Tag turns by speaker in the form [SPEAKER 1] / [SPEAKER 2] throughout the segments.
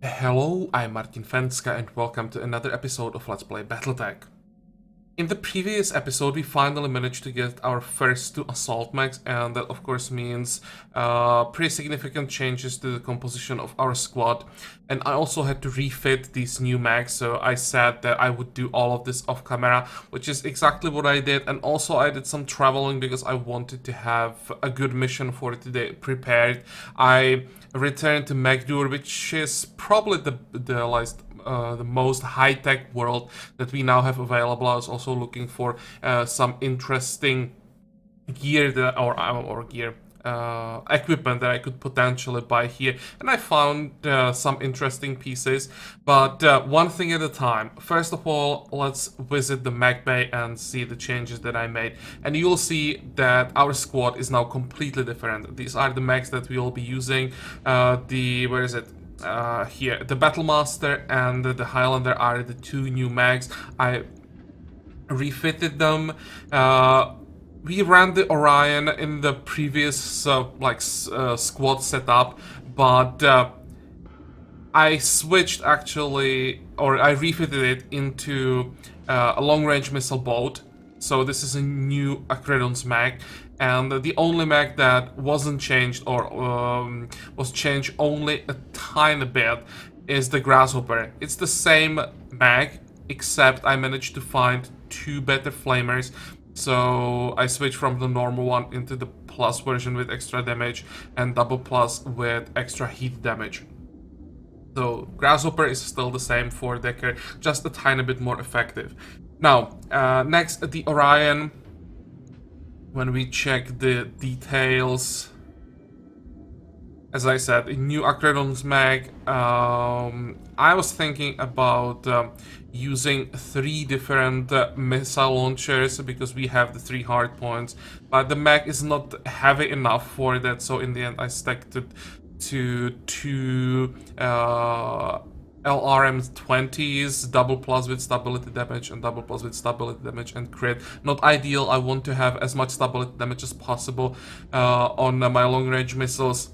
[SPEAKER 1] Hello, I'm Martin Fencka and welcome to another episode of Let's Play Battletech. In the previous episode we finally managed to get our first two assault mechs, and that of course means pretty significant changes to the composition of our squad. And I also had to refit these new mechs, so I said that I would do all of this off camera, which is exactly what I did. And also I did some traveling because I wanted to have a good mission for today prepared. I returned to Mechdur, which is probably the most high-tech world that we now have available. I was also looking for some interesting gear that, equipment that I could potentially buy here, and I found some interesting pieces, but one thing at a time. First of all, let's visit the mech bay and see the changes that I made, and you'll see that our squad is now completely different. These are the mechs that we will be using. Here, the Battlemaster and the Highlander are the two new mechs. I refitted them. We ran the Orion in the previous squad setup, but I switched actually, or I refitted it into a long-range missile boat. So this is a new Acredon's mech, and the only mech that wasn't changed, or was changed only a tiny bit, is the Grasshopper. It's the same mech, except I managed to find two better flamers. So I switched from the normal one into the plus version with extra damage and double plus with extra heat damage. So Grasshopper is still the same for Decker, just a tiny bit more effective. Now, next, the Orion. When we check the details, as I said, a new Acredon's mech. I was thinking about using three different missile launchers because we have the three hard points, but the mech is not heavy enough for that, so in the end I stuck to two LRM-20s, double plus with stability damage and double plus with stability damage and crit. Not ideal. I want to have as much stability damage as possible on my long-range missiles,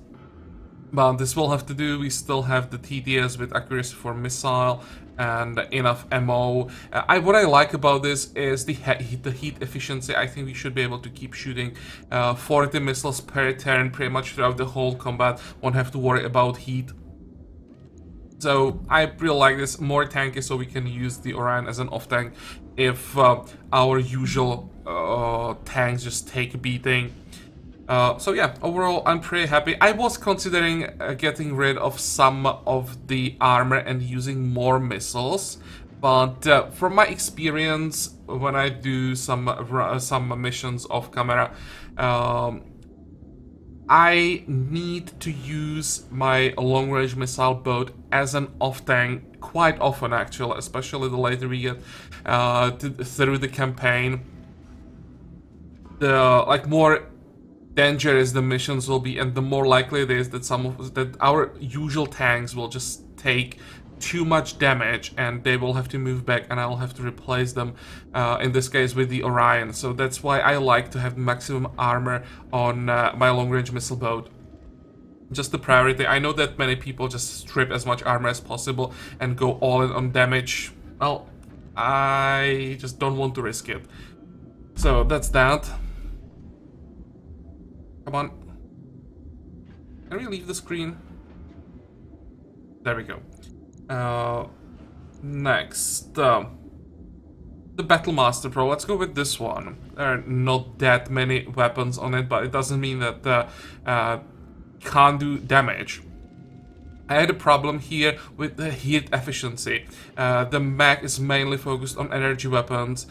[SPEAKER 1] but this will have to do. We still have the TDS with accuracy for missile and enough ammo. What I like about this is the heat efficiency. I think we should be able to keep shooting 40 missiles per turn pretty much throughout the whole combat. Won't have to worry about heat. So I really like this, more tanky, so we can use the Orion as an off-tank if our usual tanks just take a beating. So yeah, overall I'm pretty happy. I was considering getting rid of some of the armor and using more missiles, but from my experience when I do some missions off camera, I need to use my long-range missile boat as an off-tank quite often, actually, especially the later we get through the campaign. The more dangerous the missions will be, and the more likely it is that our usual tanks will just take too much damage and they will have to move back, and I will have to replace them, in this case with the Orion. So that's why I like to have maximum armor on my long-range missile boat. Just the priority. I know that many people just strip as much armor as possible and go all in on damage. Well, I just don't want to risk it. So that's that. Come on. Can we leave the screen? There we go. Next, the Battlemaster Pro. Let's go with this one. There are not that many weapons on it, but it doesn't mean that can't do damage. I had a problem here with the heat efficiency. The mech is mainly focused on energy weapons,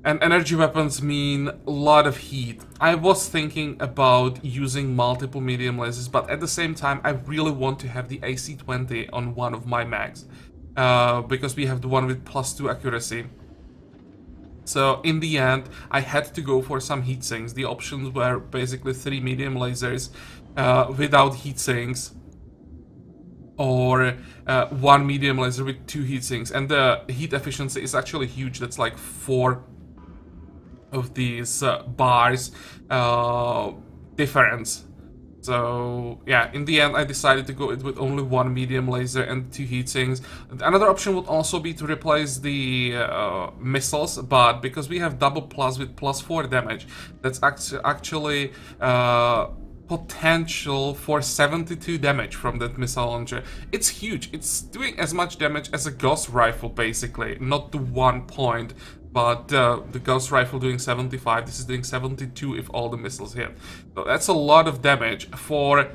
[SPEAKER 1] and energy weapons mean a lot of heat. I was thinking about using multiple medium lasers, but at the same time I really want to have the AC-20 on one of my mechs, because we have the one with +2 accuracy. So in the end I had to go for some heat sinks. The options were basically 3 medium lasers without heat sinks, or 1 medium laser with 2 heat sinks, and the heat efficiency is actually huge. That's like 4 of these bars difference. So yeah, in the end I decided to go with only one medium laser and 2 heat sinks. Another option would also be to replace the missiles, but because we have double plus with +4 damage, that's actually potential for 72 damage from that missile launcher. It's huge. It's doing as much damage as a ghost rifle basically, not to 1 point. But the ghost rifle doing 75, this is doing 72 if all the missiles hit. So that's a lot of damage for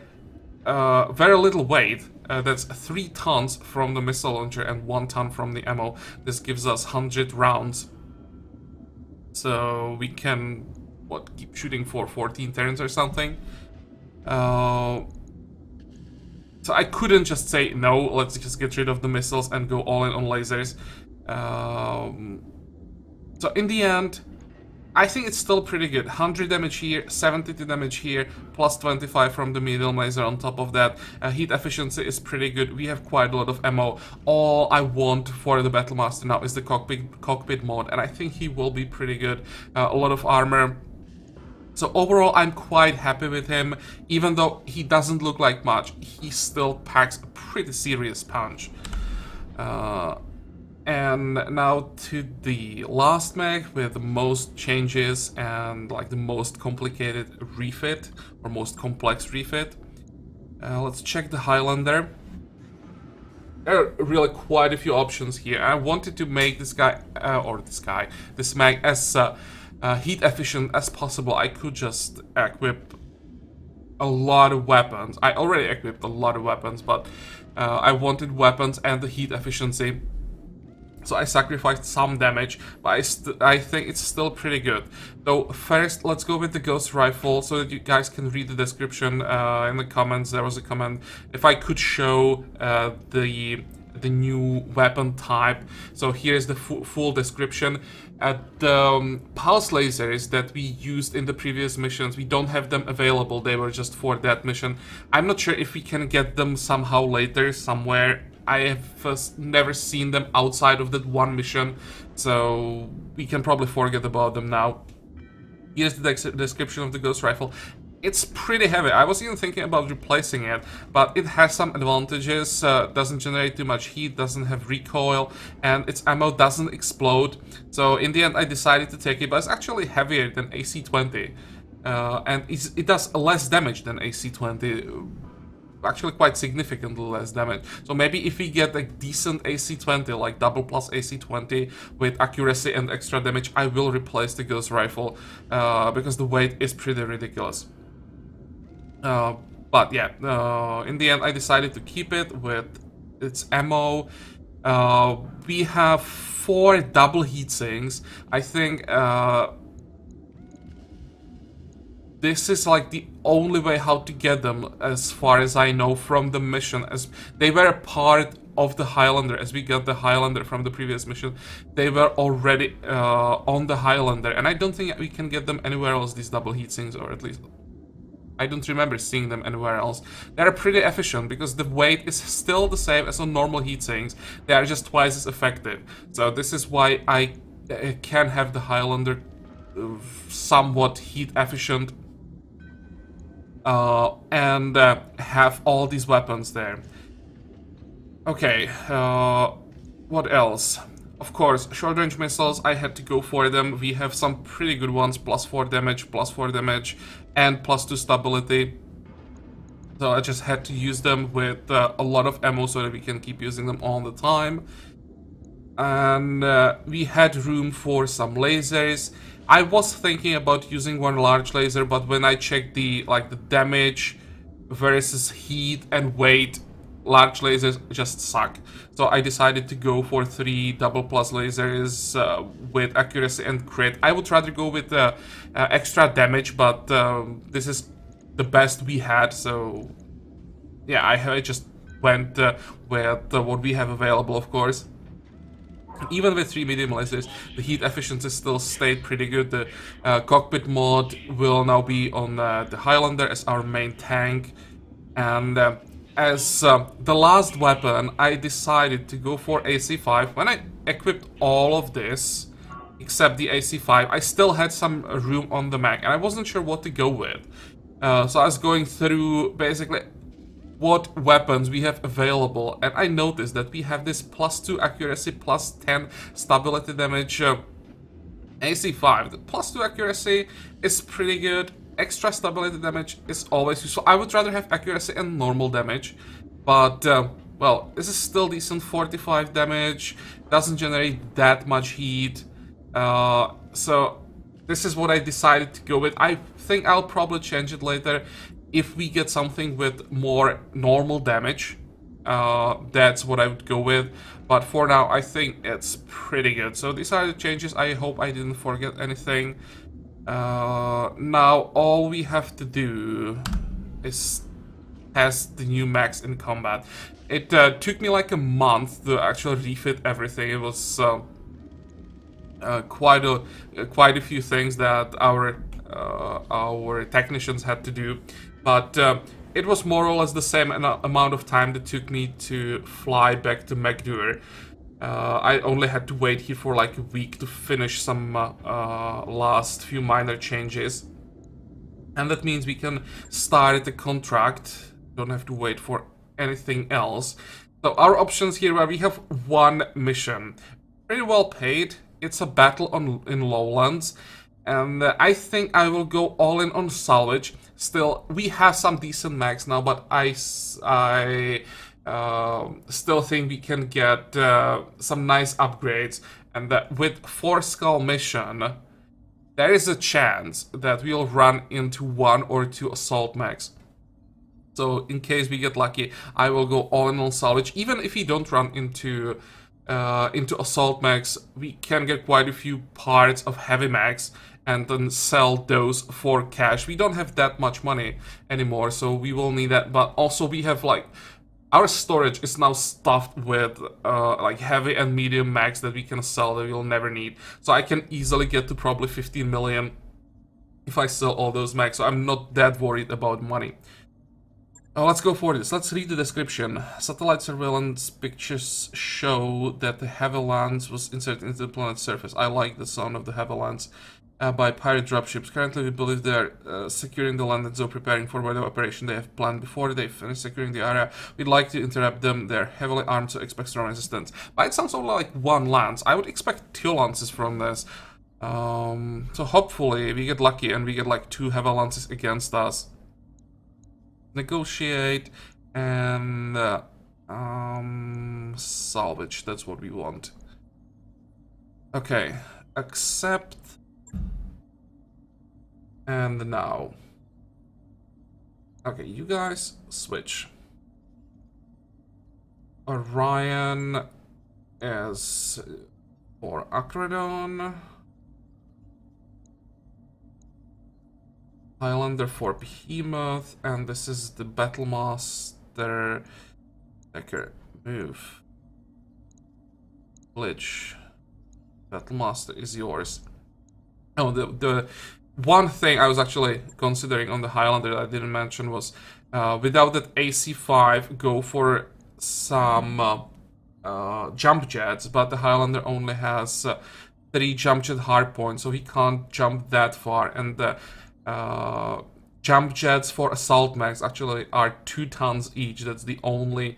[SPEAKER 1] very little weight. That's 3 tons from the missile launcher and 1 ton from the ammo. This gives us 100 rounds. So we can, what, keep shooting for 14 turns or something. So I couldn't just say, no, let's just get rid of the missiles and go all in on lasers. So in the end, I think it's still pretty good. 100 damage here, 72 damage here, plus 25 from the medium laser on top of that. Heat efficiency is pretty good. We have quite a lot of ammo. All I want for the Battlemaster now is the cockpit mode, and I think he will be pretty good. A lot of armor. So overall, I'm quite happy with him. Even though he doesn't look like much, he still packs a pretty serious punch. And now to the last mech with the most changes and like the most complicated refit or most complex refit. Let's check the Highlander. There are really quite a few options here. I wanted to make this guy, this mech as heat efficient as possible. I could just equip a lot of weapons. I already equipped a lot of weapons, but I wanted weapons and the heat efficiency. So I sacrificed some damage, but I think it's still pretty good. Though first, let's go with the ghost rifle so that you guys can read the description in the comments. There was a comment if I could show the new weapon type. So here's the full description. The pulse lasers that we used in the previous missions, we don't have them available. They were just for that mission. I'm not sure if we can get them somehow later somewhere. I have never seen them outside of that one mission, so we can probably forget about them now. Here's the description of the ghost rifle. It's pretty heavy. I was even thinking about replacing it, but it has some advantages. Doesn't generate too much heat, doesn't have recoil, and its ammo doesn't explode. So in the end I decided to take it, but it's actually heavier than AC-20. And it does less damage than AC-20. Actually quite significantly less damage. So maybe if we get a decent AC-20, like double plus AC-20 with accuracy and extra damage, I will replace the ghost rifle because the weight is pretty ridiculous. But yeah, in the end I decided to keep it with its ammo. We have 4 double heat sinks. I think this is like the only way how to get them, as far as I know, from the mission, as they were a part of the Highlander. As we got the Highlander from the previous mission, they were already on the Highlander, and I don't think we can get them anywhere else, these double heat sinks, or at least I don't remember seeing them anywhere else. They're pretty efficient because the weight is still the same as on normal heat sinks. They are just twice as effective. So this is why I can have the Highlander somewhat heat efficient. And have all these weapons there. Okay, what else? Of course, short-range missiles, I had to go for them. We have some pretty good ones, +4 damage, +4 damage, and +2 stability. So I just had to use them with a lot of ammo so that we can keep using them all the time. And we had room for some lasers. I was thinking about using one large laser, but when I checked the damage versus heat and weight, large lasers just suck. So I decided to go for 3 double plus lasers with accuracy and crit. I would rather go with extra damage, but this is the best we had. So yeah, I just went with what we have available, of course. Even with 3 medium lasers, the heat efficiency still stayed pretty good. The cockpit mod will now be on the Highlander as our main tank. And as the last weapon, I decided to go for AC-5. When I equipped all of this, except the AC-5, I still had some room on the mech, and I wasn't sure what to go with. So I was going through basically what weapons we have available, and I noticed that we have this +2 accuracy, +10 stability damage AC5. The +2 accuracy is pretty good. Extra stability damage is always useful. I would rather have accuracy and normal damage, but well, this is still decent. 45 damage, doesn't generate that much heat, so this is what I decided to go with. I think I'll probably change it later if we get something with more normal damage. That's what I would go with, but for now I think it's pretty good. So these are the changes. I hope I didn't forget anything. Now all we have to do is test the new mechs in combat. It took me like a month to actually refit everything. It was quite a few things that our technicians had to do, but it was more or less the same amount of time that took me to fly back to McDur. I only had to wait here for like a week to finish some last few minor changes, and that means we can start the contract. Don't have to wait for anything else. So our options here where we have one mission, pretty well paid. It's a battle in lowlands, and I think I will go all in on salvage. Still, we have some decent mechs now, but I still think we can get some nice upgrades, and that with 4 skull mission, there is a chance that we'll run into 1 or 2 assault mechs. So in case we get lucky, I will go all in on salvage. Even if we don't run into assault mechs, we can get quite a few parts of heavy mechs and then sell those for cash. We don't have that much money anymore, so we will need that. But also we have like, our storage is now stuffed with like heavy and medium mechs that we can sell that we'll never need. So I can easily get to probably 15 million if I sell all those mechs, so I'm not that worried about money. Let's go for this. Let's read the description. Satellite surveillance pictures show that the Havillands was inserted into the planet's surface. I like the sound of the Havillands. By pirate dropships. Currently, we believe they're securing the landing zone, preparing for whatever operation they have planned. Before they finish securing the area, we'd like to interrupt them. They're heavily armed, so expect strong resistance. But it sounds only like 1 lance. I would expect 2 lances from this. So hopefully we get lucky and we get like 2 heavy lances against us. Negotiate and salvage. That's what we want. Okay, accept. And now, okay, you guys switch. Orion is for Acredon. Highlander for Behemoth, and this is the Battlemaster. Decker, move. Glitch. Battlemaster is yours. Oh, the one thing I was actually considering on the Highlander that I didn't mention was, without that AC5, go for some jump jets, but the Highlander only has 3 jump jet hardpoints, so he can't jump that far, and the jump jets for assault mechs actually are 2 tons each. That's the only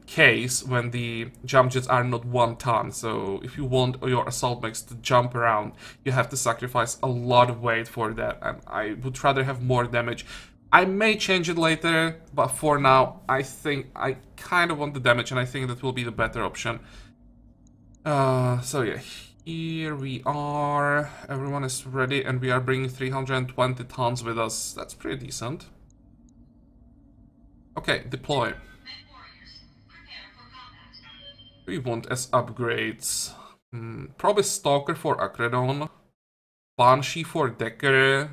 [SPEAKER 1] case when the jump jets are not 1 ton. So if you want your assault mechs to jump around, you have to sacrifice a lot of weight for that, and I would rather have more damage. I may change it later, but for now I think I kind of want the damage, and I think that will be the better option. So yeah, here we are. Everyone is ready, and we are bringing 320 tons with us. That's pretty decent. Okay, deploy. We want as upgrades. Probably Stalker for Acredon. Banshee for Decker.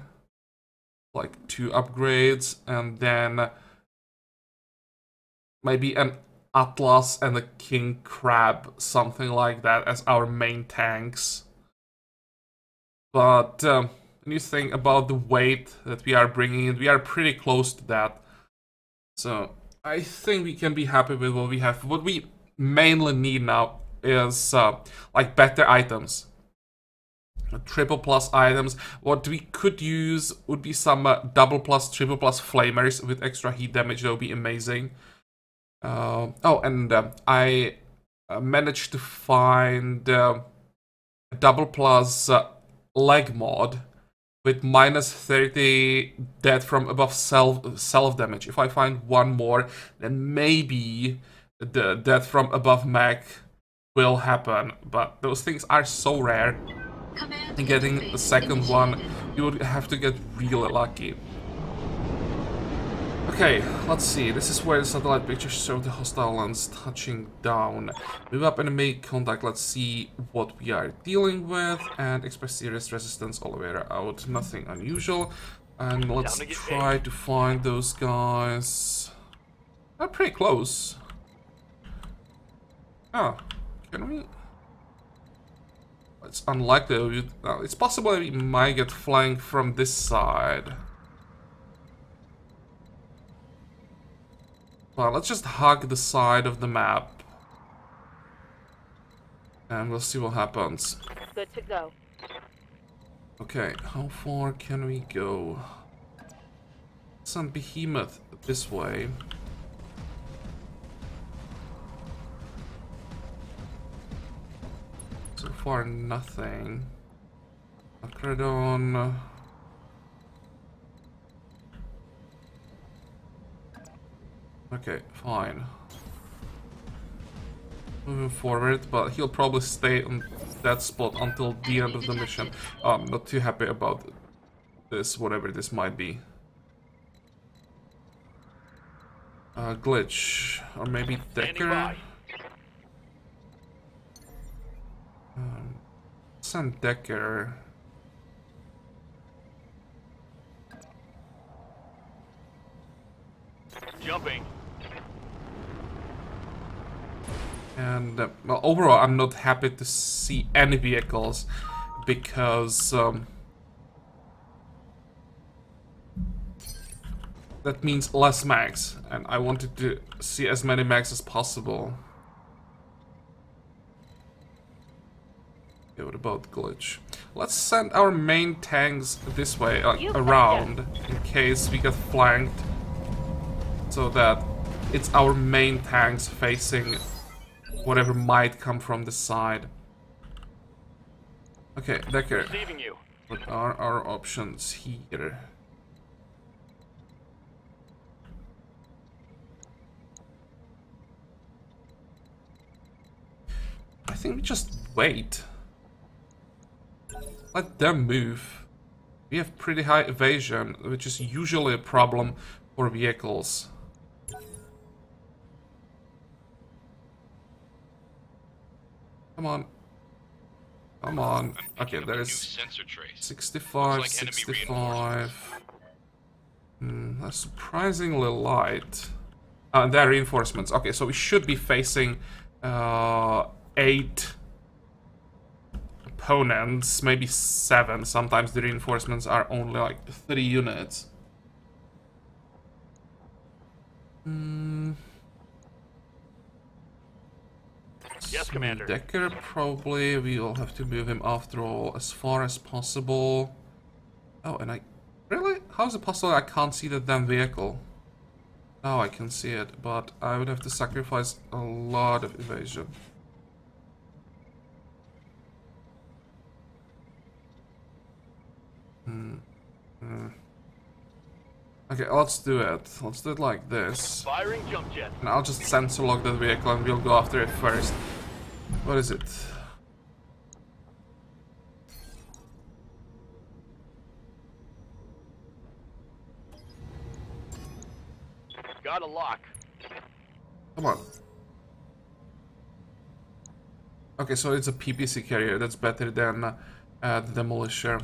[SPEAKER 1] Like 2 upgrades, and then maybe an Atlas and a King Crab, something like that, as our main tanks. But when you think about the weight that we are bringing in, we are pretty close to that. So I think we can be happy with what we have. What we mainly need now is like better items. triple plus items. What we could use would be some double plus, triple plus flamers with extra heat damage. That would be amazing. Oh, and I managed to find a double plus leg mod with minus 30 death from above self damage. If I find one more, then maybe the death from above mech will happen. But those things are so rare. And getting the second one, you would have to get really lucky. Okay, let's see. This is where the satellite pictures show the hostile lands touching down. Move up and make contact. Let's see what we are dealing with. And express serious resistance all the way out. Nothing unusual. And let's try to find those guys. They're pretty close. Oh, can we? It's unlikely. It's possible that we might get flanked from this side. Well, let's just hug the side of the map. And we'll see what happens.
[SPEAKER 2] Good to go.
[SPEAKER 1] Okay, how far can we go? Some behemoth this way. So far, nothing. Acredon. Okay, fine. Moving forward, but he'll probably stay on that spot until the end of the mission. I'm not too happy about this, whatever this might be. Glitch, or maybe Decker. Send Decker.
[SPEAKER 3] Jumping.
[SPEAKER 1] And well, overall, I'm not happy to see any vehicles because that means less mechs, and I wanted to see as many mechs as possible. Okay, what about glitch? Let's send our main tanks this way, around, in case we get flanked, so that it's our main tanks facing whatever might come from the side. Okay, Decker. What are our options here? I think we just wait. Let them move. We have pretty high evasion, which is usually a problem for vehicles. Come on. Come on. Okay, there's 65, 65. That's surprisingly light. And they're reinforcements. Okay, so we should be facing 8 opponents, maybe 7. Sometimes the reinforcements are only like 3 units.
[SPEAKER 3] Yes, Commander.
[SPEAKER 1] Decker, probably. We will have to move him after all as far as possible. Oh, and really? How is it possible I can't see the damn vehicle? Oh, I can see it, but I would have to sacrifice a lot of evasion. Okay, let's do it. Let's do it like this.
[SPEAKER 3] Firing jump jet.
[SPEAKER 1] And I'll just sensor lock that vehicle and we'll go after it first. What is it?
[SPEAKER 3] Got a lock.
[SPEAKER 1] Come on. Okay, so it's a PPC carrier. That's better than the Demolisher.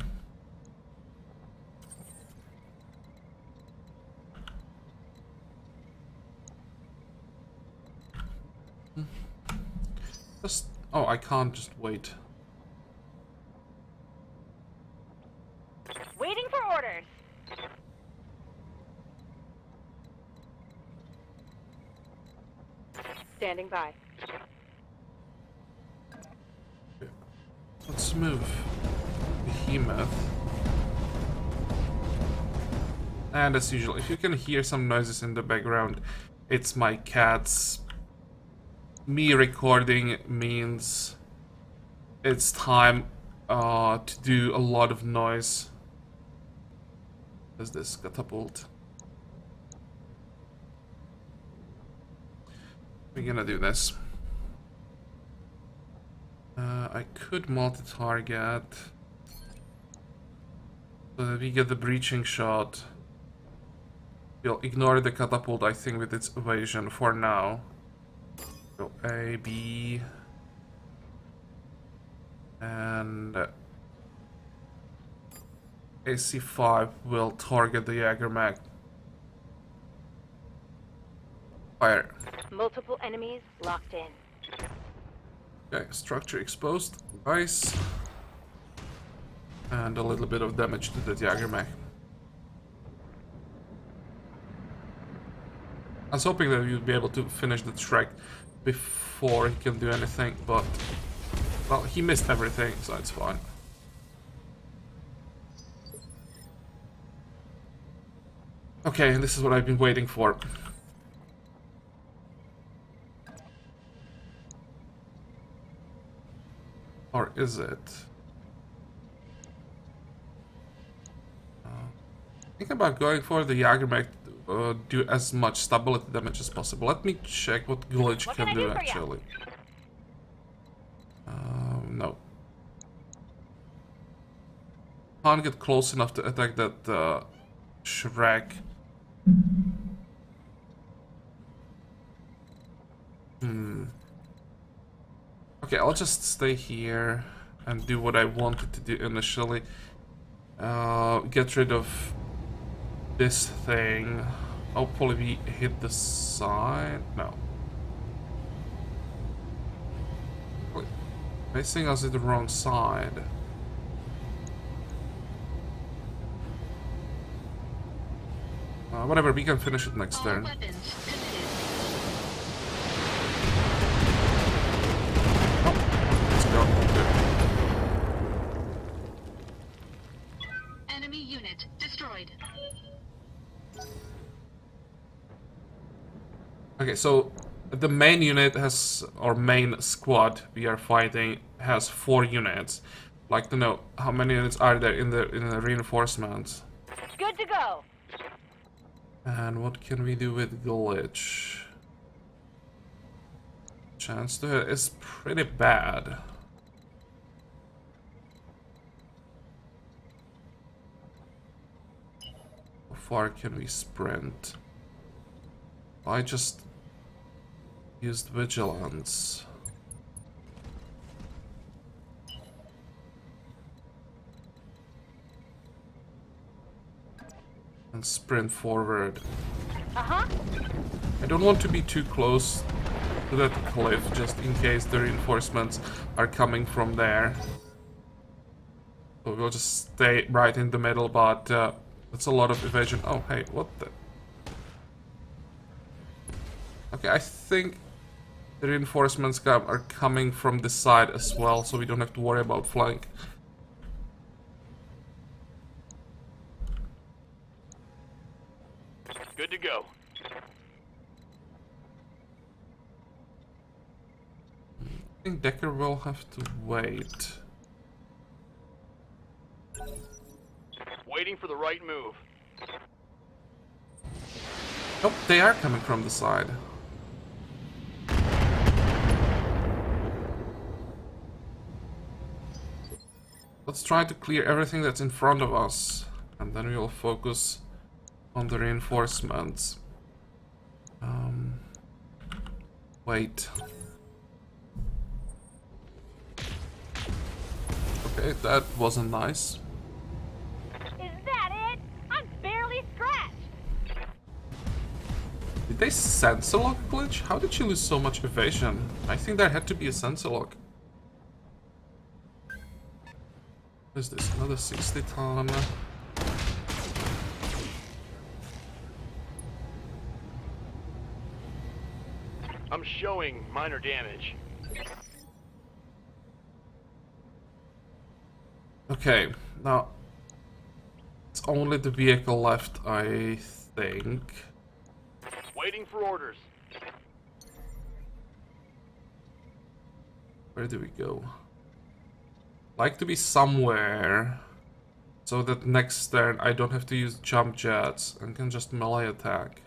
[SPEAKER 1] Just... Oh, I can't just wait.
[SPEAKER 2] Waiting for orders. Standing by.
[SPEAKER 1] Let's move. behemoth. And as usual, if you can hear some noises in the background, it's my cats. Me recording means it's time to do a lot of noise. What is this? Catapult. We're gonna do this. I could multi-target so that we get the breaching shot. We'll ignore the catapult, I think, with its evasion for now. So A, B, and AC5 will target the Jägermech. Fire.
[SPEAKER 2] Multiple enemies locked in.
[SPEAKER 1] Okay, structure exposed. Nice. And a little bit of damage to the Jägermech. I was hoping that you'd be able to finish the track before he can do anything, but well, he missed everything, so it's fine. Okay, this is what I've been waiting for. Or is it? Think about going for the Jägermech to do as much stability damage as possible. Let me check what Glitch can do actually. No. Can't get close enough to attack that Shrek. Okay, I'll just stay here and do what I wanted to do initially. Get rid of this thing. Hopefully we hit the side. No. Wait, facing us at the wrong side. Whatever, we can finish it next turn.
[SPEAKER 4] Enemy unit destroyed.
[SPEAKER 1] Okay, so the main unit has, or main squad we are fighting has 4 units. Like to know how many units are there in the reinforcements.
[SPEAKER 2] Good to go.
[SPEAKER 1] And what can we do with Glitch? Chance to hit is pretty bad. How far can we sprint? I just used Vigilance. And sprint forward.
[SPEAKER 2] Uh-huh.
[SPEAKER 1] I don't want to be too close to that cliff, just in case the reinforcements are coming from there. So we'll just stay right in the middle, but that's a lot of evasion. Oh, hey, what the... Okay, I think the reinforcements are coming from this side as well, so we don't have to worry about flank.
[SPEAKER 3] Good to go.
[SPEAKER 1] I think Decker will have to wait.
[SPEAKER 3] Waiting for the right move.
[SPEAKER 1] Nope, they are coming from the side. Let's try to clear everything that's in front of us, and then we will focus on the reinforcements. Wait. Okay, that wasn't nice.
[SPEAKER 2] Is that it? I'm barely scratched.
[SPEAKER 1] Did they sensor lock Glitch? How did she lose so much evasion? I think there had to be a sensor lock. What is this? Another 60 ton.
[SPEAKER 3] I'm showing minor damage.
[SPEAKER 1] Okay, now it's only the vehicle left, I think.
[SPEAKER 3] Waiting for orders.
[SPEAKER 1] Where do we go? Like to be somewhere so that next turn I don't have to use jump jets and can just melee attack.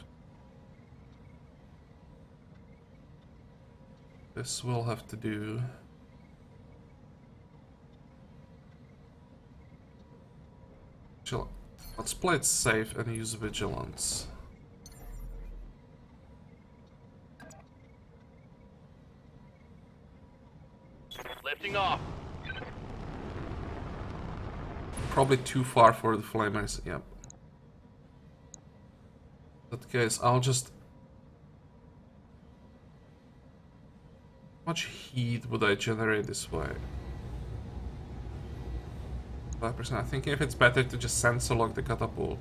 [SPEAKER 1] This will have to do. Chill. Let's play it safe and use vigilance.
[SPEAKER 3] Lifting off.
[SPEAKER 1] Probably too far for the flamers, yep. In that case, I'll just... How much heat would I generate this way? 5%. I think if it's better to just sensor lock the catapult.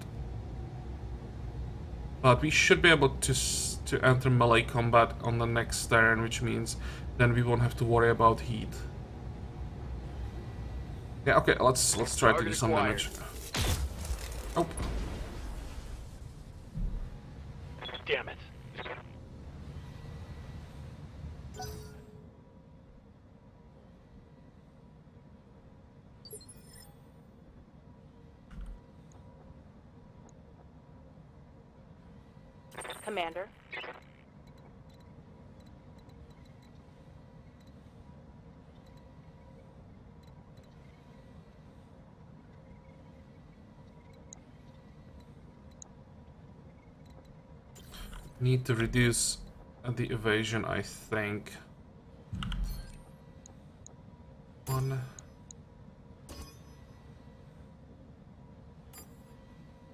[SPEAKER 1] But we should be able to enter melee combat on the next turn, which means then we won't have to worry about heat. Yeah, okay, let's try to do some damage. Oh.
[SPEAKER 3] Damn it.
[SPEAKER 2] Commander.
[SPEAKER 1] Need to reduce the evasion, I think.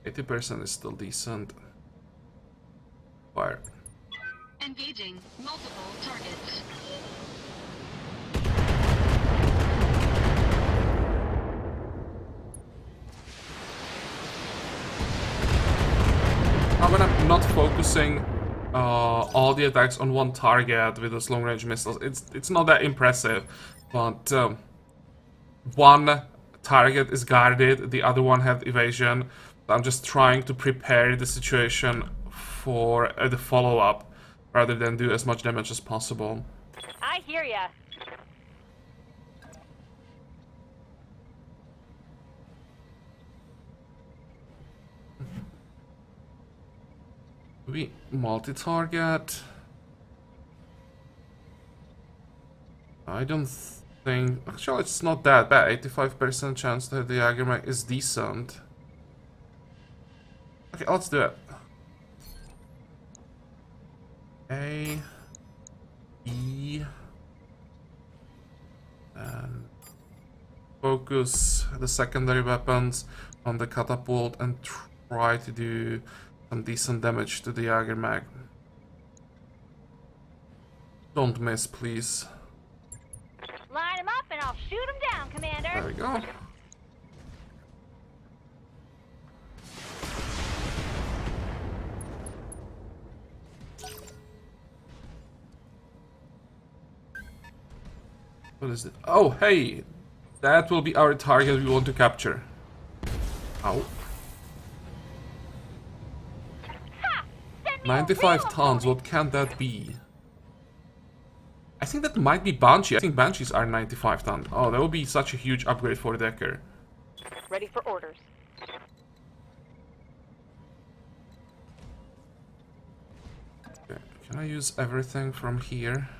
[SPEAKER 1] 80% is still decent. Fire.
[SPEAKER 4] Engaging multiple targets.
[SPEAKER 1] Now when I'm not focusing all the attacks on one target with those long-range missiles, it's not that impressive. But one target is guarded, the other one had evasion. I'm just trying to prepare the situation for the follow-up, rather than do as much damage as possible.
[SPEAKER 2] I hear ya.
[SPEAKER 1] We multi-target. I don't think... Actually, it's not that bad. 85% chance that the Jagermech is decent. Okay, let's do it. A, E, and focus the secondary weapons on the catapult and try to do some decent damage to the Jagermech. Don't miss, please.
[SPEAKER 2] Line them up and I'll shoot them down, Commander.
[SPEAKER 1] There we go. What is it? Oh, hey! That will be our target we want to capture. Ow.
[SPEAKER 2] Ha! Send me a
[SPEAKER 1] 95
[SPEAKER 2] real
[SPEAKER 1] tons,
[SPEAKER 2] opponent.
[SPEAKER 1] what can that be? I think that might be Banshee. I think Banshees are 95 tons. Oh, that would be such a huge upgrade for Decker.
[SPEAKER 2] Ready for orders.
[SPEAKER 1] Okay. Can I use everything from here?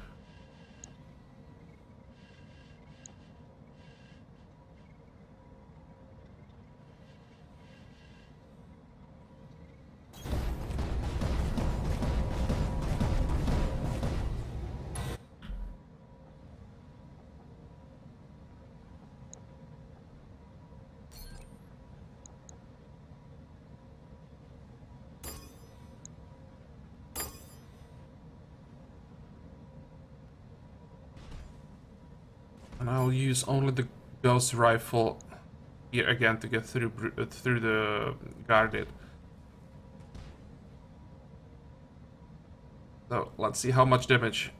[SPEAKER 1] And I'll use only the ghost rifle here again to get through the guarded. So let's see how much damage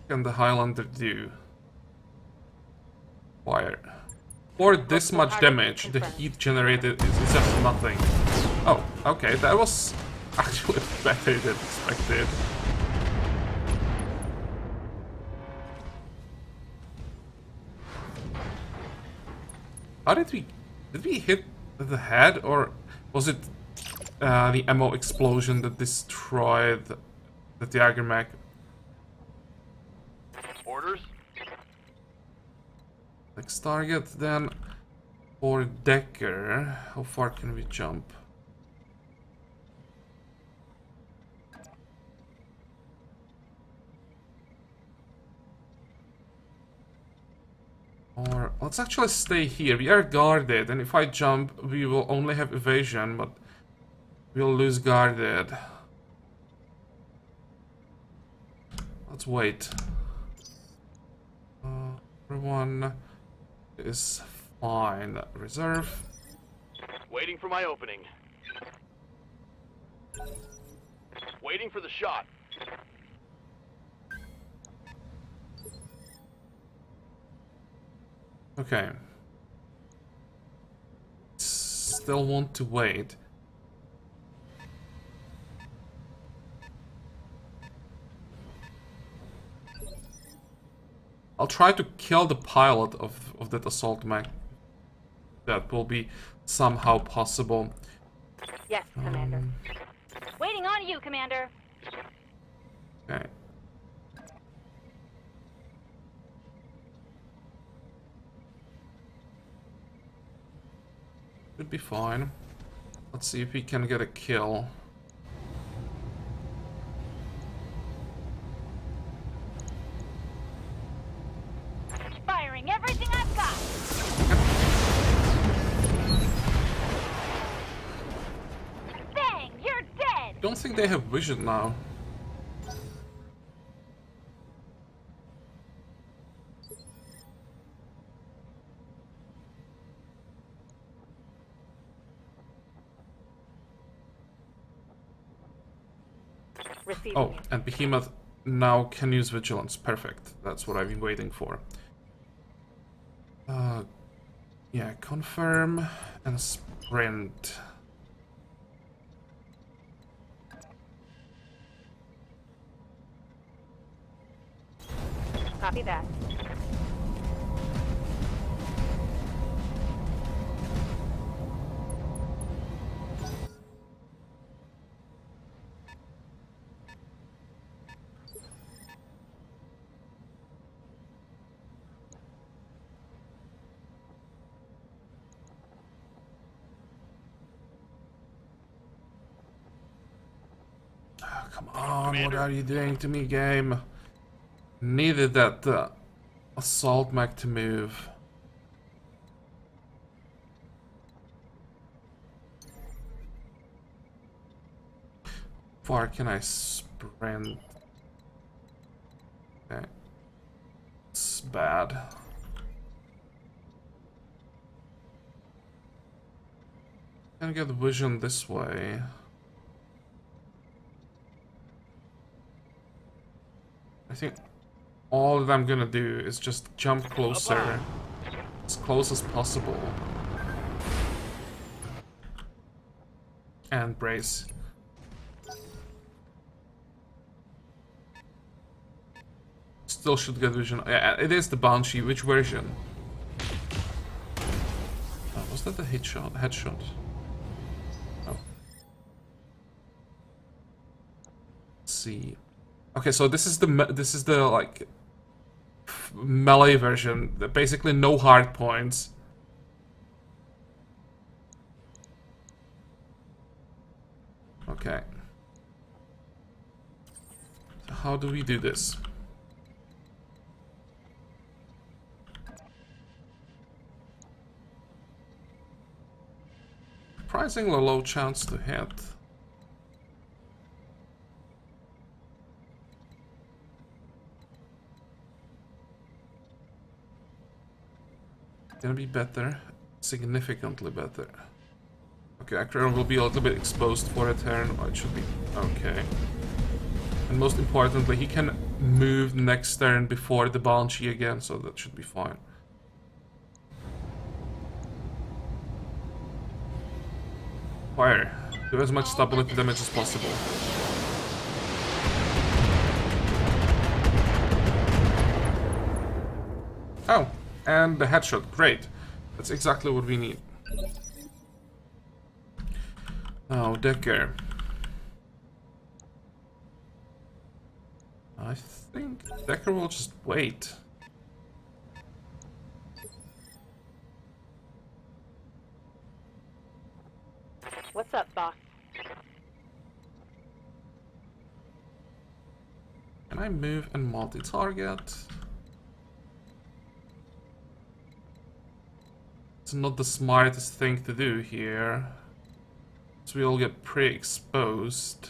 [SPEAKER 1] can the Highlander do. Fire. For this much damage, the heat generated is just nothing. Oh, okay, that was actually better than expected. How did we hit the head, or was it the ammo explosion that destroyed the Tiger mech?
[SPEAKER 3] Orders?
[SPEAKER 1] Next target then for Decker. How far can we jump? Or let's actually stay here. We are guarded, and if I jump, we will only have evasion, but we'll lose guarded. Let's wait. Everyone is fine. Reserve.
[SPEAKER 3] Waiting for my opening. Waiting for the shot.
[SPEAKER 1] Okay. Still want to wait. I'll try to kill the pilot of that assault mech. That will be somehow possible.
[SPEAKER 2] Yes, Commander. Waiting on you, Commander.
[SPEAKER 1] Okay. Should be fine. Let's see if we can get a kill.
[SPEAKER 2] Firing everything I've got. Bang! You're dead.
[SPEAKER 1] Don't think they have vision now.
[SPEAKER 2] Receiving.
[SPEAKER 1] Oh, and Behemoth now can use vigilance. Perfect. That's what I've been waiting for. Yeah, confirm and sprint.
[SPEAKER 2] Copy that.
[SPEAKER 1] Come on, what are you doing to me, game? Needed that assault mech to move. Far can I sprint? Okay. It's bad. Can I get vision this way? I think all that I'm gonna do is just jump closer, as close as possible, and brace. Still should get vision. Yeah, it is the Banshee. Which version? Oh, was that the headshot? Headshot. Oh. Let's see. Okay, so this is the like melee version. Basically, no hard points. Okay. So how do we do this? Surprisingly low chance to hit. Gonna be better, significantly better. Okay, Actor will be a little bit exposed for a turn, but it should be okay. And most importantly, he can move next turn before the Banshee again, so that should be fine. Fire. Do as much stability damage as possible. Oh, and the headshot. Great. That's exactly what we need. Oh, Decker. I think Decker will just wait.
[SPEAKER 2] What's up, boss?
[SPEAKER 1] Can I move and multi-target? It's not the smartest thing to do here. So we'll get pretty exposed.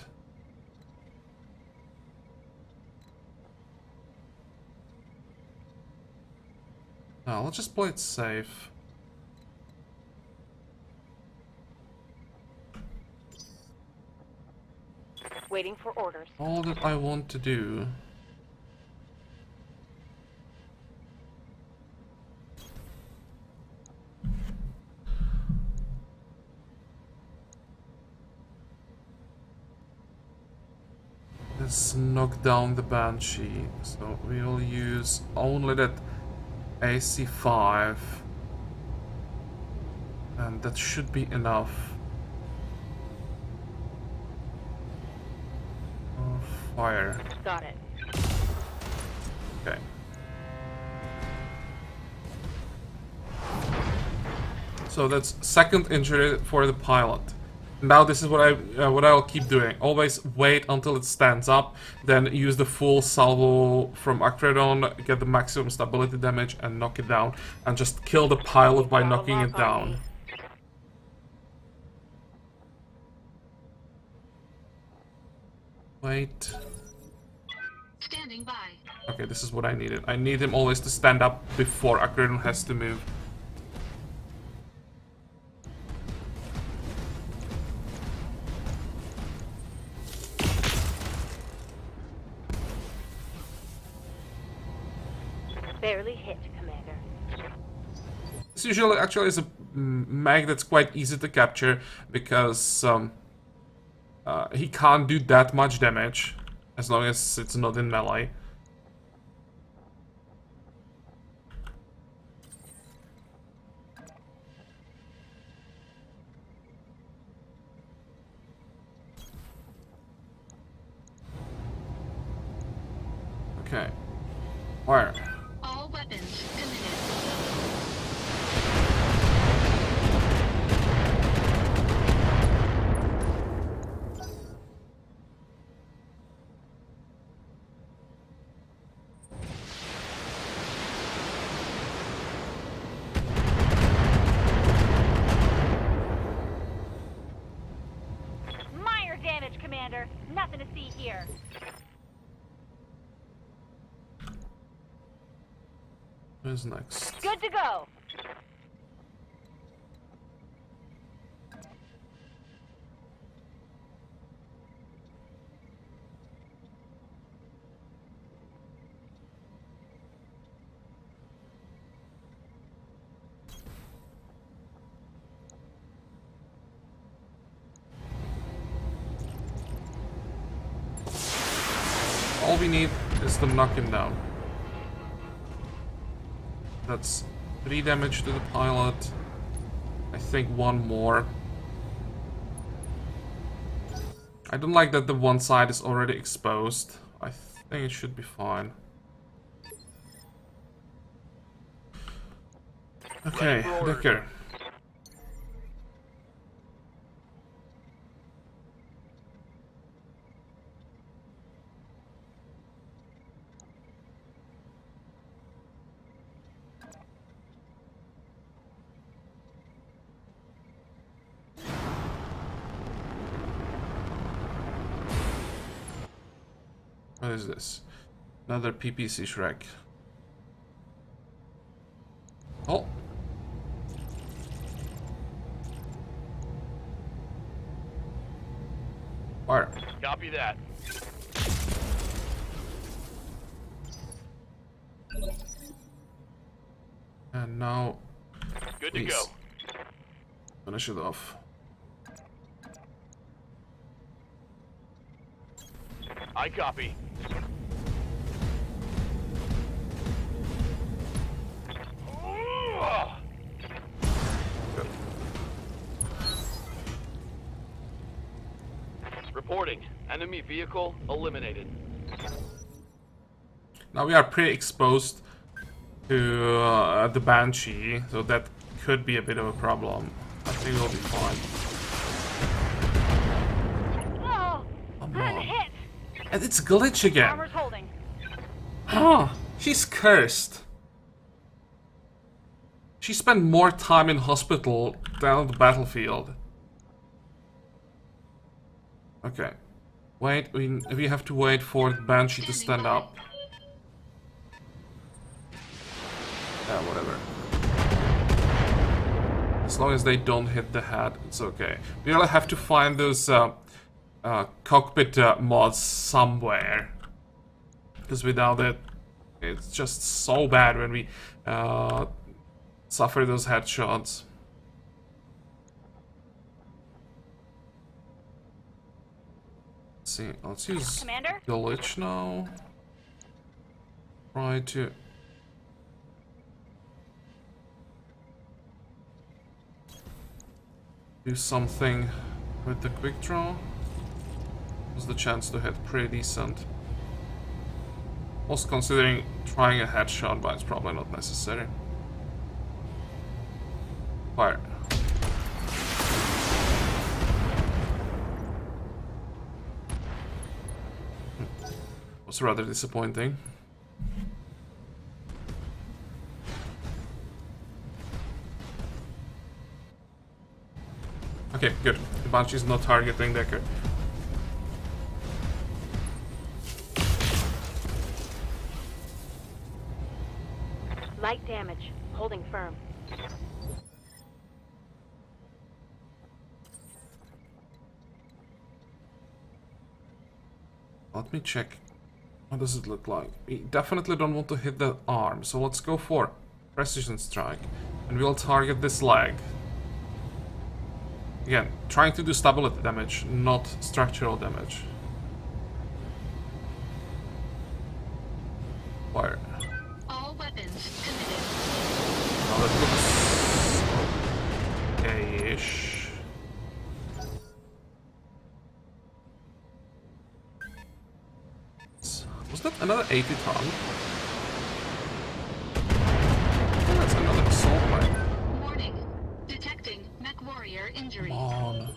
[SPEAKER 1] No, let's just play it safe.
[SPEAKER 2] Waiting for orders.
[SPEAKER 1] All that I want to do is knock down the Banshee. So we'll use only that AC5, and that should be enough. Fire.
[SPEAKER 2] Got it.
[SPEAKER 1] Okay. So that's second injury for the pilot. Now this is what I'll keep doing. Always wait until it stands up, then use the full salvo from Acredon, get the maximum stability damage and knock it down, and just kill the pilot by knocking it down. Wait.
[SPEAKER 4] Standing by.
[SPEAKER 1] Okay, this is what I needed. I need him always to stand up before Acredon has to move.
[SPEAKER 2] Barely hit, Commander.
[SPEAKER 1] This usually actually is a mag that's quite easy to capture because he can't do that much damage as long as it's not in melee. Okay. Fire.
[SPEAKER 4] All weapons committed.
[SPEAKER 2] Minor damage, Commander. Nothing to see here.
[SPEAKER 1] Who's next?
[SPEAKER 2] Good to go.
[SPEAKER 1] All we need is to knock him down. That's 3 damage to the pilot. I think 1 more. I don't like that the one side is already exposed. I think it should be fine. Okay, Decker. What is this? Another PPC Shrek. Oh. Fire.
[SPEAKER 3] Copy that.
[SPEAKER 1] And now,
[SPEAKER 3] Good
[SPEAKER 1] please,
[SPEAKER 3] to go.
[SPEAKER 1] finish it off.
[SPEAKER 3] I copy. Reporting. Enemy vehicle eliminated.
[SPEAKER 1] Now we are pretty exposed to the Banshee, so that could be a bit of a problem. I think we'll be fine.
[SPEAKER 2] Oh,
[SPEAKER 1] Come
[SPEAKER 2] I'm
[SPEAKER 1] on.
[SPEAKER 2] hit.
[SPEAKER 1] And it's glitch again.
[SPEAKER 2] Armor's holding.
[SPEAKER 1] Huh. She's cursed. She spent more time in hospital than on the battlefield. Okay. Wait, we have to wait for the Banshee to stand up. Yeah, whatever. As long as they don't hit the head, it's okay. We really have to find those cockpit mods somewhere. Because without it, it's just so bad when we suffer those headshots. Let's see, let's use
[SPEAKER 2] Commander?
[SPEAKER 1] glitch now. Try to... do something with the quick draw. Was the chance to hit pretty decent. Also considering trying a headshot, but it's probably not necessary. Fire. Was rather disappointing. Okay, good. The Banshee's not targeting Decker.
[SPEAKER 2] Light damage. Holding firm.
[SPEAKER 1] Let me check. What does it look like? We definitely don't want to hit the arm, so let's go for precision strike. And we'll target this leg. Again, trying to do stability damage, not structural damage. Fire.
[SPEAKER 4] All weapons committed.
[SPEAKER 1] Now that looks okay-ish. Was that another 80 ton? Oh, that's another assault rifle.
[SPEAKER 4] Warning. Detecting mech warrior injury.
[SPEAKER 1] Come on.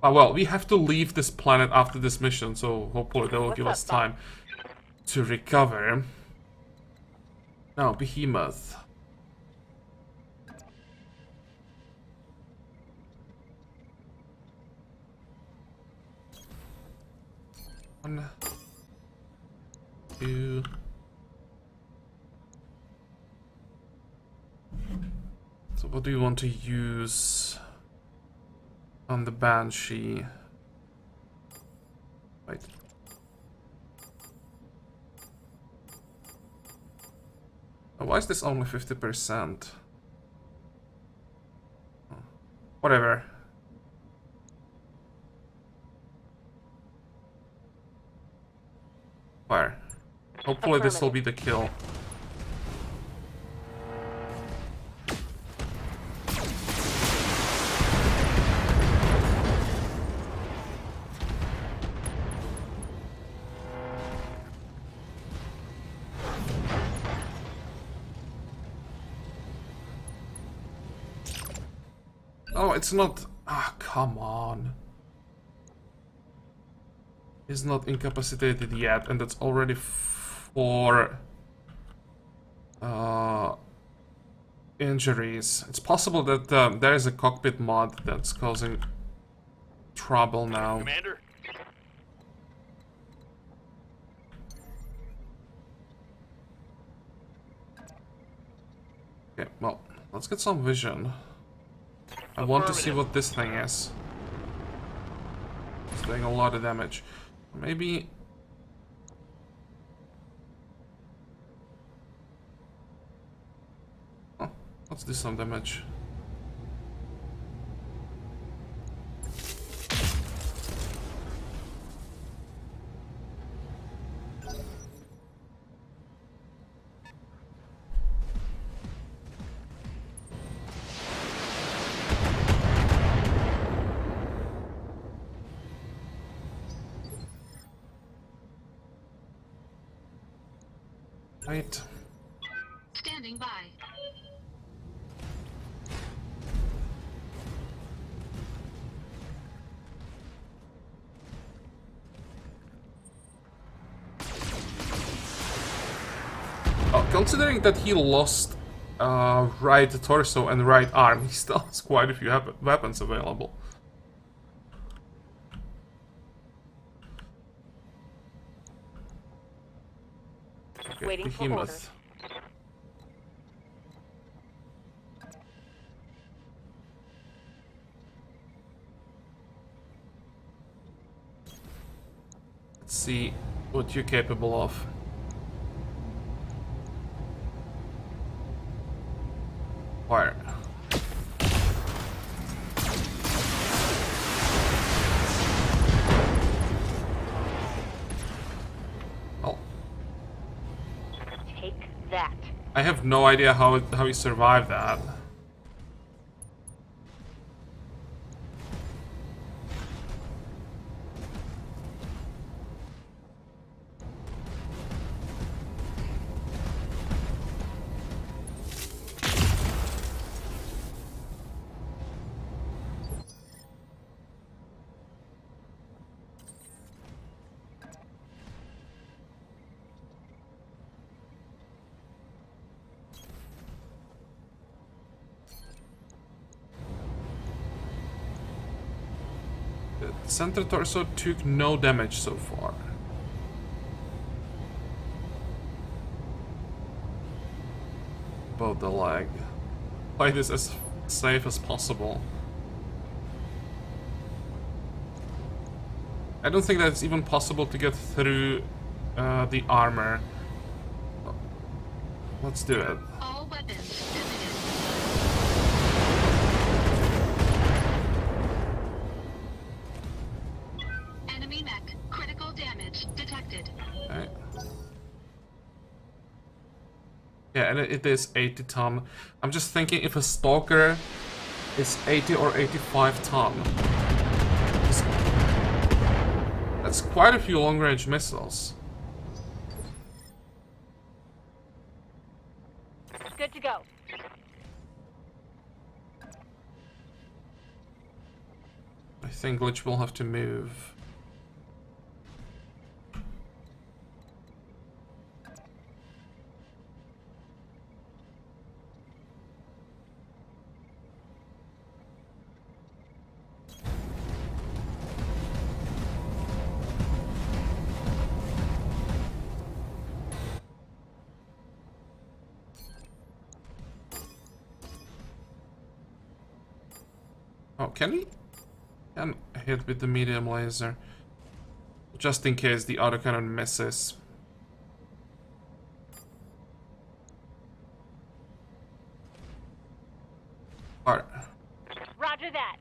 [SPEAKER 1] Oh, well, we have to leave this planet after this mission, so hopefully that will give us time to recover. Now, Behemoth. One, two. So what do you want to use on the Banshee? Wait. Oh, why is this only 50%? Oh, whatever. Fire. Hopefully this will be the kill. Oh, it's not... Ah, come on. He's not incapacitated yet, and that's already 4 injuries. It's possible that there is a cockpit mod that's causing trouble now.
[SPEAKER 3] Commander?
[SPEAKER 1] Okay, well, let's get some vision. I want to see what this thing is. It's doing a lot of damage. Maybe... Oh, let's do some damage. Right.
[SPEAKER 4] Standing by.
[SPEAKER 1] Considering that he lost right torso and right arm, he still has quite a few weapons available. Okay,
[SPEAKER 2] Waiting for
[SPEAKER 1] Behemoth.
[SPEAKER 2] orders.
[SPEAKER 1] Let's see what you're capable of. Fire. Oh.
[SPEAKER 2] Take that.
[SPEAKER 1] I have no idea how he survived that. Center torso took no damage so far. About the leg. Play this as safe as possible. I don't think that it's even possible to get through the armor. Let's do it.
[SPEAKER 4] All weapons committed. Enemy mech. Critical damage detected.
[SPEAKER 1] Okay. Yeah, and it is 80 ton. I'm just thinking if a stalker is 80 or 85 ton. That's quite a few long-range missiles.
[SPEAKER 2] Good to go.
[SPEAKER 1] I think Glitch will have to move. Oh, can he? Can hit with the medium laser. Just in case the autocannon misses. Alright.
[SPEAKER 2] Roger that.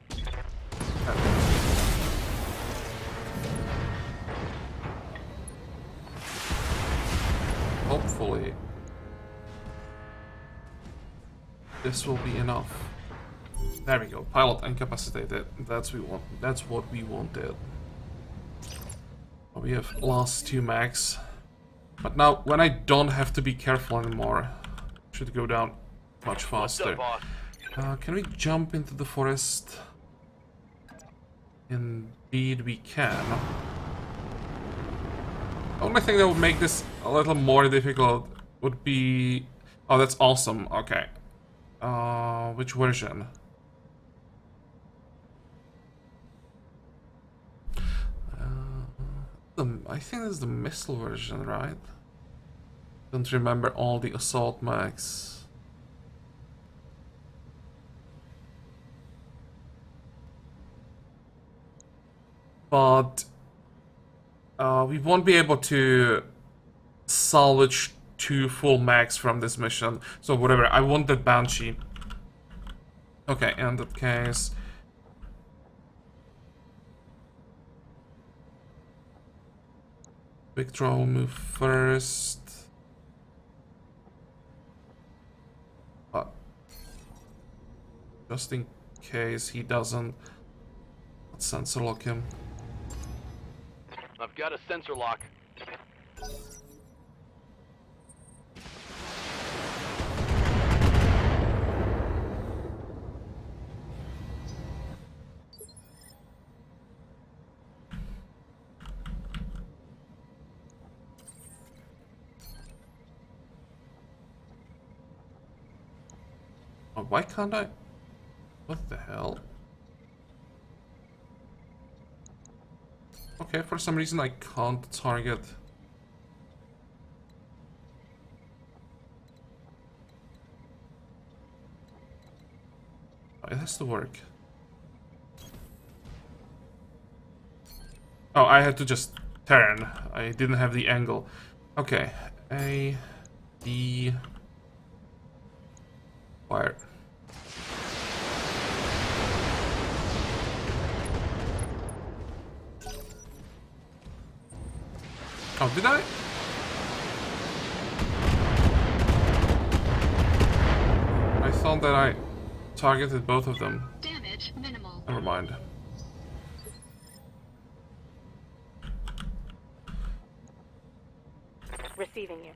[SPEAKER 1] Hopefully this will be enough. There we go. Pilot incapacitated. That's what we wanted. We have lost 2 mechs. But now when I don't have to be careful anymore, should go down much faster.
[SPEAKER 3] What's up, boss?
[SPEAKER 1] Can we jump into the forest? Indeed we can. The only thing that would make this a little more difficult would be... Oh, that's awesome. Okay. Which version? I think that's the missile version, right? Don't remember all the assault mechs. But we won't be able to salvage 2 full mechs from this mission. So whatever, I want that Banshee. Okay, in that case... Victor will move first. But just in case he doesn't, let's sensor lock him.
[SPEAKER 3] I've got a sensor lock.
[SPEAKER 1] Oh, why can't I? What the hell? Okay, for some reason I can't target. Oh, it has to work. Oh, I had to just turn. I didn't have the angle. Okay. A, B, fire. Oh, did I? I thought that I targeted both of them.
[SPEAKER 4] Damage minimal.
[SPEAKER 1] Never mind.
[SPEAKER 2] Receiving you.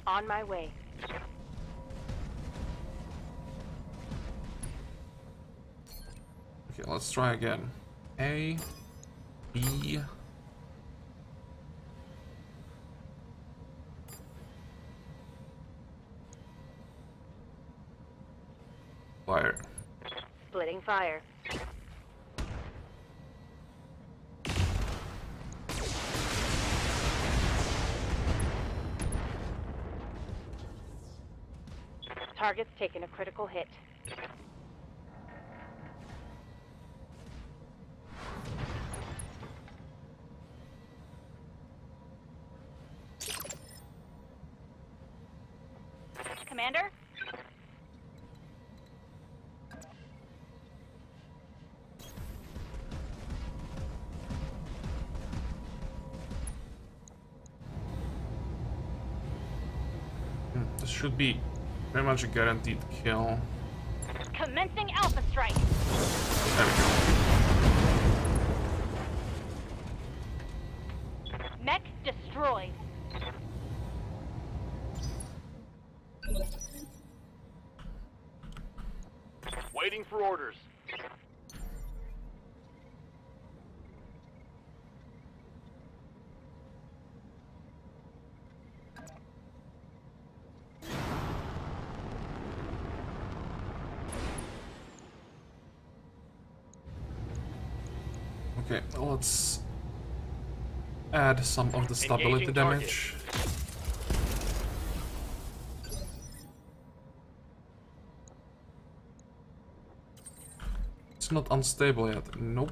[SPEAKER 2] On my way.
[SPEAKER 1] Okay, let's try again. A, B. Fire.
[SPEAKER 2] Splitting fire. Target's taken a critical hit. Commander?
[SPEAKER 1] This should be pretty much a guaranteed kill.
[SPEAKER 2] Commencing Alpha Strike.
[SPEAKER 1] There we go.
[SPEAKER 2] Mech destroyed.
[SPEAKER 3] Waiting for orders.
[SPEAKER 1] Okay, let's add some of the stability
[SPEAKER 3] Engaging
[SPEAKER 1] damage. It's not unstable yet. Nope.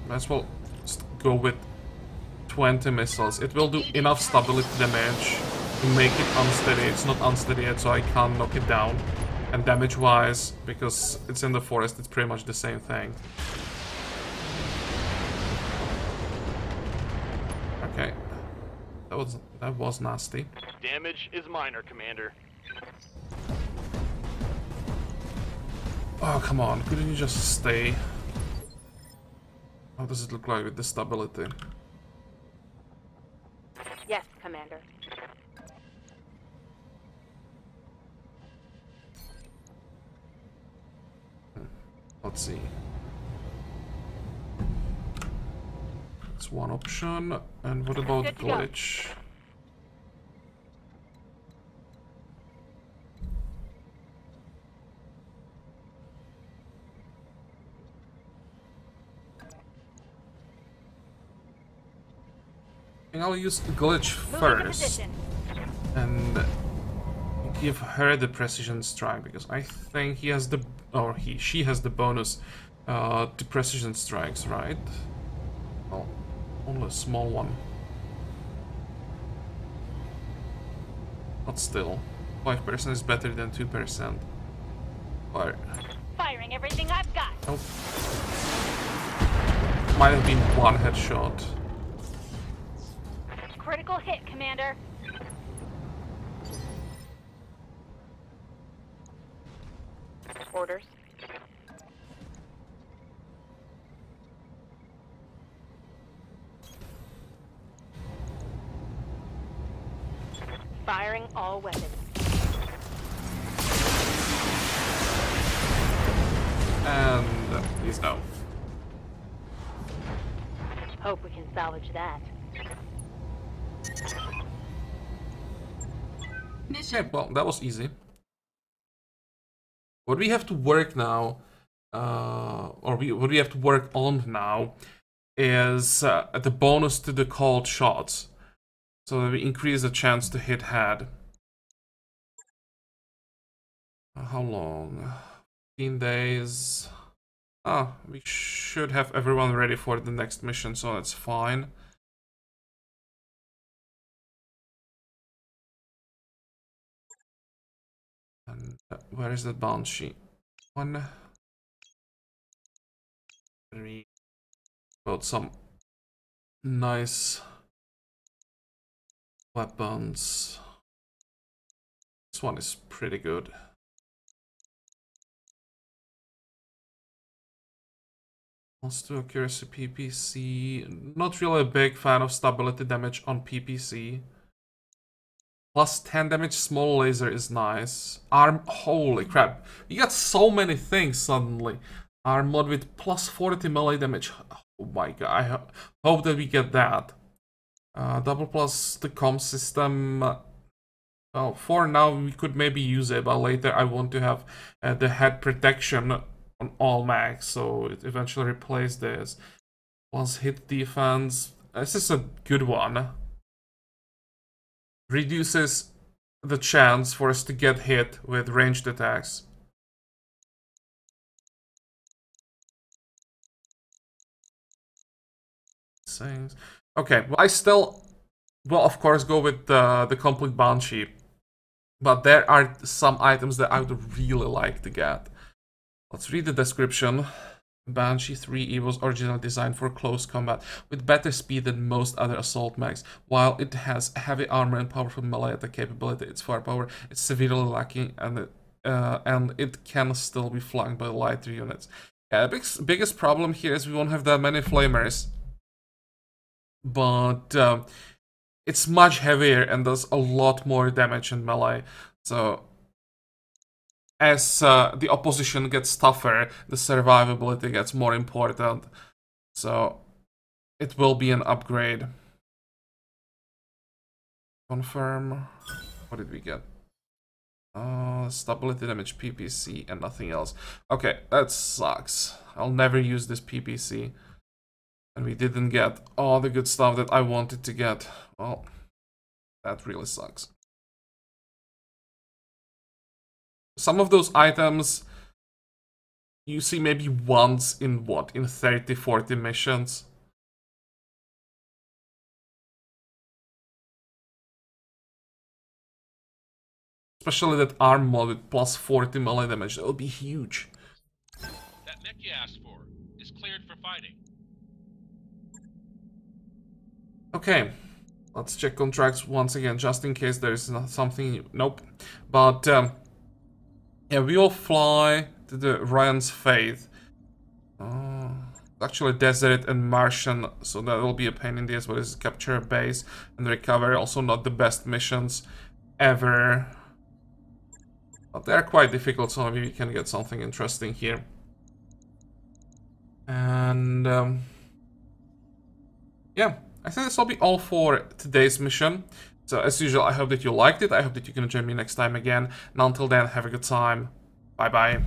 [SPEAKER 1] Might as well just go with 20 missiles. It will do enough stability damage to make it unsteady. It's not unsteady yet, so I can't knock it down. And damage-wise, because it's in the forest, it's pretty much the same thing. Okay. That was nasty.
[SPEAKER 3] Damage is minor, Commander.
[SPEAKER 1] Oh, come on. Couldn't you just stay? How does it look like with the stability?
[SPEAKER 2] Yes, Commander.
[SPEAKER 1] Let's see. That's one option. And what about
[SPEAKER 2] Good to go.
[SPEAKER 1] glitch? I think I'll use glitch
[SPEAKER 2] Moving to
[SPEAKER 1] first
[SPEAKER 2] position.
[SPEAKER 1] and give her the precision strike because I think he has the she has the bonus to precision strikes, right? Well, only a small one. But still, 5% is better than 2%. Fire.
[SPEAKER 2] Firing everything I've got.
[SPEAKER 1] Nope. Might have been one headshot.
[SPEAKER 2] Critical hit, Commander. Orders. Firing all weapons.
[SPEAKER 1] And he's down.
[SPEAKER 2] Hope we can salvage that.
[SPEAKER 1] Okay, well, that was easy. What we have to work now, what we have to work on now, is the bonus to the called shots, so that we increase the chance to hit head. How long? 15 days. We should have everyone ready for the next mission, so that's fine. And where is the Banshee? 1, 3. Got some nice weapons. This one is pretty good. +2 accuracy PPC. Not really a big fan of stability damage on PPC. +10 damage small laser is nice. Arm, holy crap. You got so many things suddenly. Arm mod with +40 melee damage. Oh my god, I hope that we get that. Double plus the comm system. Well, for now we could maybe use it, but later I want to have the head protection on all mechs, so it eventually replace this. Plus hit defense. This is a good one. Reduces the chance for us to get hit with ranged attacks. Things. Okay, well, I still will of course go with the complete Banshee, but there are some items that I would really like to get. Let's read the description. Banshee 3E was originally designed for close combat, with better speed than most other assault mechs. While it has heavy armor and powerful melee attack capability, its firepower is severely lacking, and it can still be flanked by lighter units. Yeah, the biggest problem here is we won't have that many flamers, but it's much heavier and does a lot more damage in melee. So as the opposition gets tougher, the survivability gets more important. So it will be an upgrade. Confirm. What did we get? Stability damage PPC and nothing else. Okay, that sucks. I'll never use this PPC. And we didn't get all the good stuff that I wanted to get. Well, that really sucks. Some of those items you see maybe once in what? In 30-40 missions. Especially that arm mod with +40 melee damage. That would be huge.
[SPEAKER 5] That mech you asked for is cleared for fighting.
[SPEAKER 1] Okay, let's check contracts once again, just in case there is something. Nope. But yeah, we will fly to the Ryan's Faith. Actually, Desert and Martian, so that will be a pain in the ass. But it's capture a base and recover. Also, not the best missions ever. But they're quite difficult, so maybe we can get something interesting here. And yeah, I think this will be all for today's mission. So as usual, I hope that you liked it. I hope that you can join me next time again. And until then, have a good time. Bye bye.